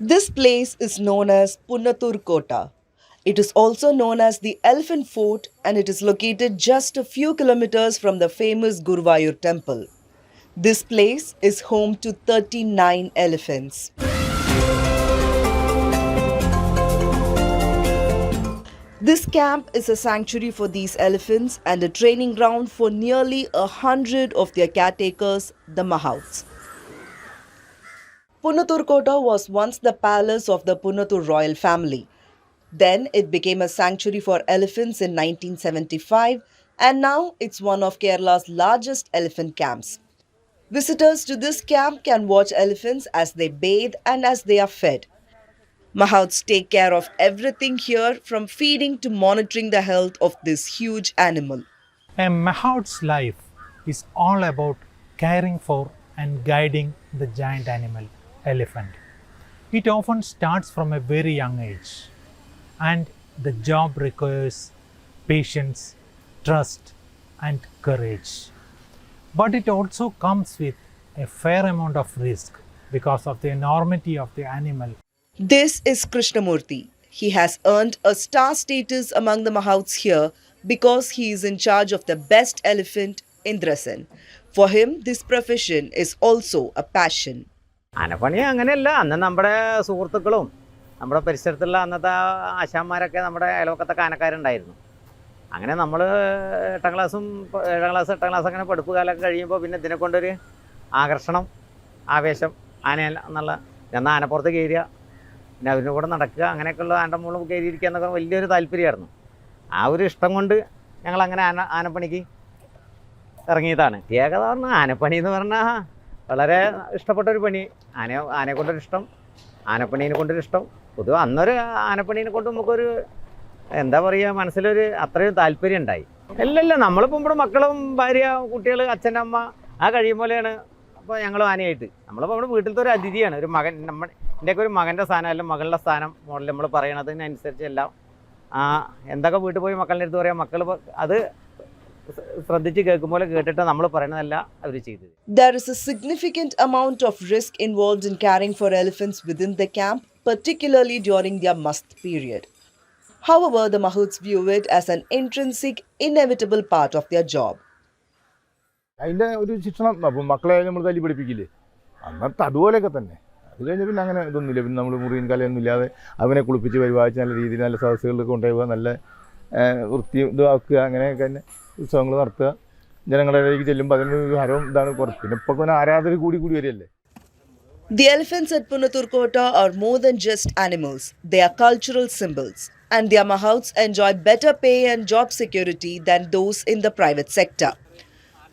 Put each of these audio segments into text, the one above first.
This place is known as Punnatur Kota. It is also known as the Elephant Fort and it is located just a few kilometers from the famous Guruvayur temple. This place is home to 39 elephants. This camp is a sanctuary for these elephants and a training ground for nearly 100 of their caretakers, the Mahouts. Punnatur Kota was once the palace of the Punnatur royal family. Then it became a sanctuary for elephants in 1975 and now it's one of Kerala's largest elephant camps. Visitors to this camp can watch elephants as they bathe and as they are fed. Mahouts take care of everything here from feeding to monitoring the health of this huge animal. A mahout's life is all about caring for and guiding the giant animal, elephant. It often starts from a very young age, and the job requires patience, trust, and courage. But it also comes with a fair amount of risk because of the enormity of the animal. This is Krishnamurthy. He has earned a star status among the Mahouts here because he is in charge of the best elephant, Indrasen. For him, this profession is also a passion. ആനപ്പണി അങ്ങനെയല്ല. അന്ന് നമ്മുടെ സുഹൃത്തുക്കളും നമ്മുടെ പരിസരത്തുള്ള അന്നത്തെ ആശാന്മാരൊക്കെ നമ്മുടെ അയൽവക്കത്തൊക്കെ ആനക്കാരുണ്ടായിരുന്നു. അങ്ങനെ നമ്മൾ എട്ടാം ക്ലാസ് അങ്ങനെ പഠിപ്പ് കാലമൊക്കെ കഴിയുമ്പോൾ പിന്നെ ഇതിനെ കൊണ്ടൊരു ആകർഷണം, ആവേശം, ആന എന്നുള്ള എന്നാൽ ആനപ്പുറത്ത് കയറുക, പിന്നെ അവരുടെ കൂടെ നടക്കുക, അങ്ങനെയൊക്കെയുള്ള ആൻ്റെ മുകളിൽ കയറിയിരിക്കുക എന്നൊക്കെ വലിയൊരു താല്പര്യമായിരുന്നു. ആ ഒരു ഇഷ്ടം കൊണ്ട് ഞങ്ങളങ്ങനെ ആനപ്പണിക്ക് ഇറങ്ങിയതാണ്. ഏകത പറഞ്ഞാൽ ആനപ്പണി എന്ന് പറഞ്ഞാൽ വളരെ ഇഷ്ടപ്പെട്ടൊരു പണി. ആനയെ കൊണ്ടൊരിഷ്ടം, ആനപ്പണീനെ കൊണ്ടൊരിഷ്ടം. പൊതുവെ അന്നൊരു ആനപ്പണീനെ കൊണ്ട് നമുക്കൊരു എന്താ പറയുക, മനസ്സിലൊരു അത്രയും താല്പര്യം ഉണ്ടായി. ഇല്ല നമ്മളിപ്പോൾ ഇവിടെ മക്കളും ഭാര്യ കുട്ടികൾ അച്ഛൻ അമ്മ ആ കഴിയും പോലെയാണ്. അപ്പോൾ ഞങ്ങൾ ആനയായിട്ട് നമ്മളിപ്പോൾ നമ്മുടെ വീട്ടിലത്തെ ഒരു അതിഥിയാണ്. ഒരു മകൻ, എൻ്റെയൊക്കെ ഒരു മകൻ്റെ സ്ഥാനം അല്ല മകളുടെ സ്ഥാനം മോഡൽ നമ്മൾ പറയണതിനനുസരിച്ച് എല്ലാം എന്തൊക്കെ വീട്ടിൽ പോയി മക്കളുടെ അടുത്ത് പറയാം, മക്കൾ അത് ശ്രദ്ധിച്ച് കേൾക്കുമ്പോൾ കേട്ടിട്ട് നമ്മൾ പറയണതല്ല അവർ ചെയ്തത്. There is a significant amount of risk involved in caring for elephants within the camp, particularly during their mast period. However, the Mahouts view it as an intrinsic, inevitable part of their job. അതിൻ്റെ ഒരു ശിക്ഷണം അപ്പം മക്കളെ നമ്മൾ തല്ലി പഠിപ്പിക്കില്ലേ, അന്നത്തെ അതുപോലെയൊക്കെ തന്നെ. അത് കഴിഞ്ഞ് പിന്നെ അങ്ങനെ ഇതൊന്നുമില്ല. പിന്നെ നമ്മൾ മുറിയും കലയൊന്നും ഇല്ലാതെ അവനെ കുളിപ്പിച്ച് പരിപാലിച്ച് നല്ല രീതിയിൽ നല്ല സദസ്സുകളിൽ കൊണ്ടുപോവുക, നല്ല വൃത്തി ഇതാക്കുക, അങ്ങനെയൊക്കെ തന്നെ ഉത്സവങ്ങൾ നടത്തുക. ജനങ്ങളുടെ ഇടയിലേക്ക് ചെല്ലുമ്പോൾ അതിനൊരു ഹരവും ഇതാണ് കുറച്ച്. പിന്നെ ഇപ്പോൾ പിന്നെ ആരാധന കൂടി വരികയല്ലേ. The elephants at Punnatur Kota are more than just animals. They are cultural symbols. And their Mahouts enjoy better pay and job security than those in the private sector.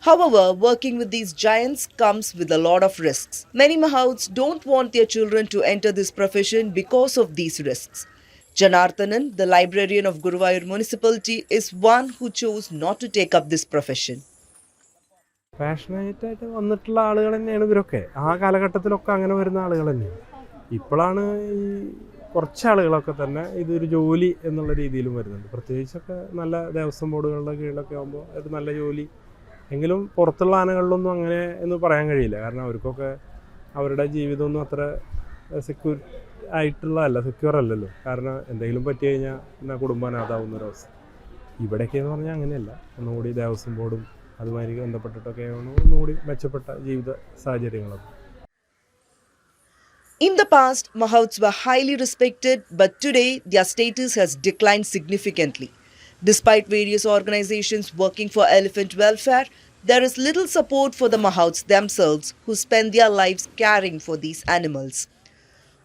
However, working with these giants comes with a lot of risks. Many Mahouts don't want their children to enter this profession because of these risks. Janardhanan, the librarian of Guruvayur municipality, is one who chose not to take up this profession. പാഷനേറ്റായിട്ട് വന്നിട്ടുള്ള ആളുകൾ തന്നെയാണ് ഇവരൊക്കെ. ആ കാലഘട്ടത്തിലൊക്കെ അങ്ങനെ വരുന്ന ആളുകൾ തന്നെയാണ്. ഇപ്പോഴാണ് ഈ കുറച്ച് ആളുകളൊക്കെ തന്നെ ഇതൊരു ജോലി എന്നുള്ള രീതിയിലും വരുന്നുണ്ട്. പ്രത്യേകിച്ചൊക്കെ നല്ല ദേവസ്വം ബോർഡുകളുടെ കീഴിലൊക്കെ ആകുമ്പോൾ ഒരു നല്ല ജോലി. എങ്കിലും പുറത്തുള്ള ആനകളിലൊന്നും അങ്ങനെ എന്ന് പറയാൻ കഴിയില്ല. കാരണം അവർക്കൊക്കെ അവരുടെ ജീവിതമൊന്നും അത്ര സെക്യൂർ സെക്യൂർ അല്ലല്ലോ. കാരണം എന്തെങ്കിലും പറ്റി കഴിഞ്ഞാൽ പിന്നെ കുടുംബാനാഥാവുന്നൊരവസ്ഥ. ഇവിടെയൊക്കെയെന്ന് പറഞ്ഞാൽ അങ്ങനെയല്ല. ഒന്നുകൂടി ദേവസ്വം ബോർഡും അതുമായി ബന്ധപ്പെട്ടിട്ടൊക്കെയാണ് ഒന്നുകൂടി മെച്ചപ്പെട്ട ജീവിത സാഹചര്യങ്ങളൊക്കെ. In the past, Mahouts were highly respected, but today their status has declined significantly. Despite various organizations working for elephant welfare, there is little support for the Mahouts themselves who spend their lives caring for these animals.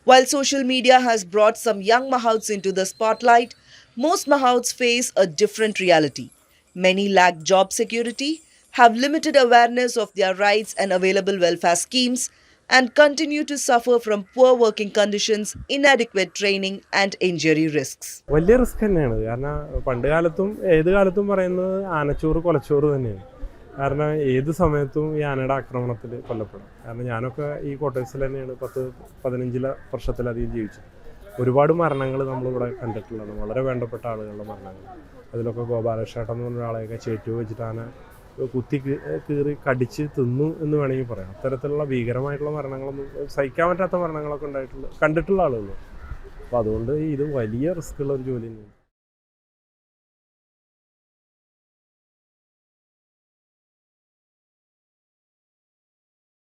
While social media has brought some young Mahouts into the spotlight, most Mahouts face a different reality. Many lack job security, have limited awareness of their rights and available welfare schemes, and continue to suffer from poor working conditions, inadequate training, and injury risks. വലിയ risk തന്നെയാണ്. കാരണം പണ്ട് കാലത്തും ഏത് കാലത്തും പറയുന്നത് ആനച്ചോറ് കൊലച്ചോറ് തന്നെയാണ്. കാരണം ഏത് സമയത്തും ഈ ആനയുടെ ആക്രമണത്തിൽ കൊല്ലപ്പെടും. കാരണം ഞാനൊക്കെ ഈ ക്വാർട്ടേഴ്സിൽ തന്നെയാണ് 10-15 വർഷത്തിലധികം ജീവിച്ചത്. ഒരുപാട് മരണങ്ങൾ നമ്മളിവിടെ കണ്ടിട്ടുള്ളതാണ്. വളരെ വേണ്ടപ്പെട്ട ആളുകളുടെ മരണങ്ങൾ. അതിലൊക്കെ ഗോപാലകൃഷ്ണേട്ടൻ എന്ന് പറഞ്ഞ ഒരാളെയൊക്കെ ചേറ്റു വെച്ചിട്ട് ആന കീറി കടിച്ച് തിന്നു എന്ന് വേണമെങ്കിൽ പറയാം. അത്തരത്തിലുള്ള ഭീകരമായിട്ടുള്ള മരണങ്ങളൊന്നും, സഹിക്കാൻ പറ്റാത്ത മരണങ്ങളൊക്കെ കണ്ടിട്ടുള്ള ആളുകൾ. അപ്പോൾ അതുകൊണ്ട് ഇത് വലിയ റിസ്ക്കുള്ള ഒരു ജോലി തന്നെയാണ്.